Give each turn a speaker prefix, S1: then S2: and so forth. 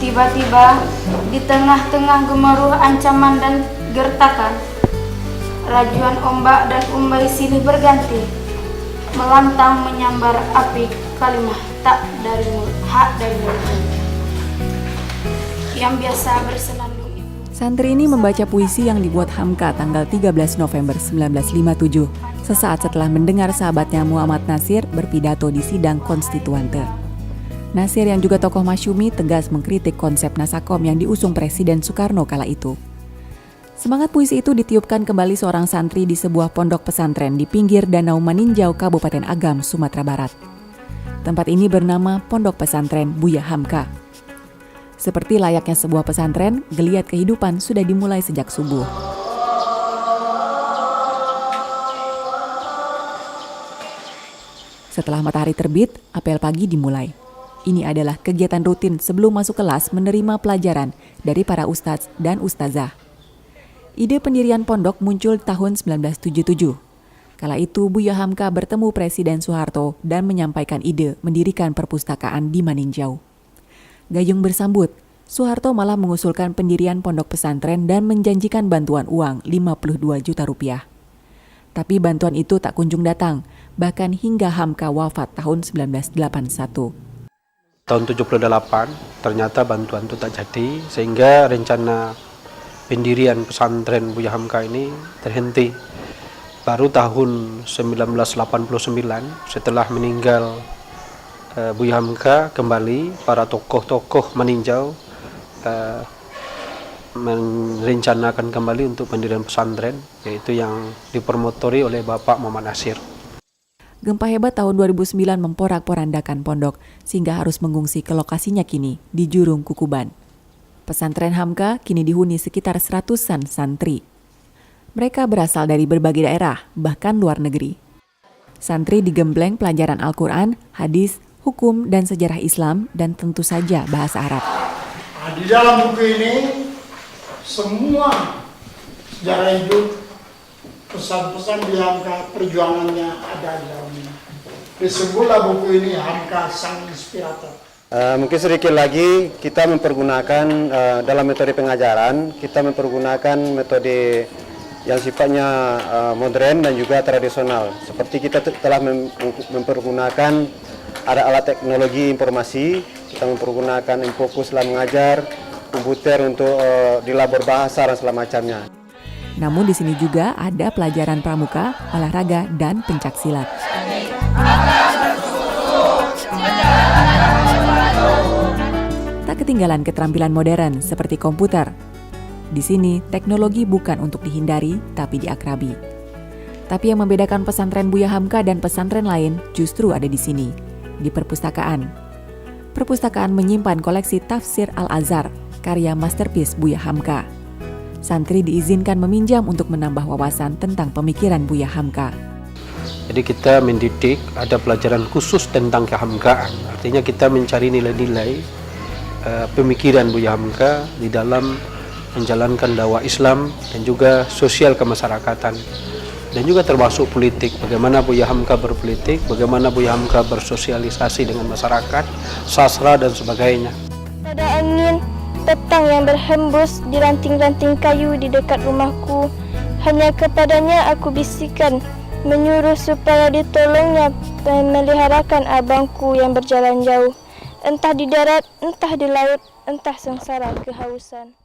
S1: Tiba-tiba, di tengah-tengah gemuruh ancaman dan gertakan, rajuan ombak dan umbai silih berganti, melantang menyambar api kalimah hak dari mulut yang biasa bersenandung itu.
S2: Santri ini membaca puisi yang dibuat Hamka tanggal 13 November 1957, sesaat setelah mendengar sahabatnya Muhammad Nasir berpidato di sidang konstituante. Nasir yang juga tokoh masyumi tegas mengkritik konsep Nasakom yang diusung Presiden Soekarno kala itu. Semangat puisi itu ditiupkan kembali seorang santri di sebuah pondok pesantren di pinggir Danau Maninjau, Kabupaten Agam, Sumatera Barat. Tempat ini bernama Pondok Pesantren Buya Hamka. Seperti layaknya sebuah pesantren, geliat kehidupan sudah dimulai sejak subuh. Setelah matahari terbit, apel pagi dimulai. Ini adalah kegiatan rutin sebelum masuk kelas menerima pelajaran dari para ustadz dan ustazah. Ide pendirian pondok muncul tahun 1977. Kala itu Buya Hamka bertemu Presiden Soeharto dan menyampaikan ide mendirikan perpustakaan di Maninjau. Gayung bersambut, Soeharto malah mengusulkan pendirian pondok pesantren dan menjanjikan bantuan uang 52 juta rupiah. Tapi bantuan itu tak kunjung datang, bahkan hingga Hamka wafat tahun 1981.
S3: Tahun 78 ternyata bantuan itu tak jadi, sehingga rencana pendirian pesantren Buya Hamka ini terhenti. Baru tahun 1989 setelah meninggal Buya Hamka, kembali para tokoh-tokoh Maninjau merencanakan kembali untuk pendirian pesantren, yaitu yang dipromotori oleh Bapak Muhammad Nasir.
S2: Gempa hebat tahun 2009 memporak-porandakan pondok sehingga harus mengungsi ke lokasinya kini di Jurung Kukuban. Pesantren Hamka kini dihuni sekitar 100-an santri. Mereka berasal dari berbagai daerah, bahkan luar negeri. Santri digembleng pelajaran Al-Quran, hadis, hukum, dan sejarah Islam, dan tentu saja bahasa Arab.
S4: Di dalam buku ini, semua sejarah hidup, pesan-pesan di Hamka, perjuangannya ada di dalamnya. Disebutlah buku ini Hamka Sang Inspirator.
S5: Mungkin sedikit lagi kita mempergunakan dalam metode pengajaran, kita mempergunakan metode yang sifatnya modern dan juga tradisional. Seperti kita telah mempergunakan ada alat teknologi informasi, kita mempergunakan Infokus dalam mengajar, komputer untuk di labor bahasa dan segala macamnya.
S2: Namun di sini juga ada pelajaran pramuka, olahraga, dan pencaksilat. Tak ketinggalan keterampilan modern seperti komputer. Di sini, teknologi bukan untuk dihindari, tapi diakrabi. Tapi yang membedakan pesantren Buya Hamka dan pesantren lain justru ada di sini, di perpustakaan. Perpustakaan menyimpan koleksi tafsir Al-Azhar, karya masterpiece Buya Hamka. Santri diizinkan meminjam untuk menambah wawasan tentang pemikiran Buya Hamka.
S3: Jadi kita mendidik, ada pelajaran khusus tentang kehamkaan. Artinya kita mencari nilai-nilai pemikiran Buya Hamka di dalam menjalankan dakwah Islam dan juga sosial kemasyarakatan. Dan juga termasuk politik, bagaimana Buya Hamka berpolitik, bagaimana Buya Hamka bersosialisasi dengan masyarakat, sastra dan sebagainya.
S6: Ada angin petang yang berhembus di ranting-ranting kayu di dekat rumahku. Hanya kepadanya aku bisikan, menyuruh supaya ditolongnya memeliharakan abangku yang berjalan jauh. Entah di darat, entah di laut, entah sengsara kehausan.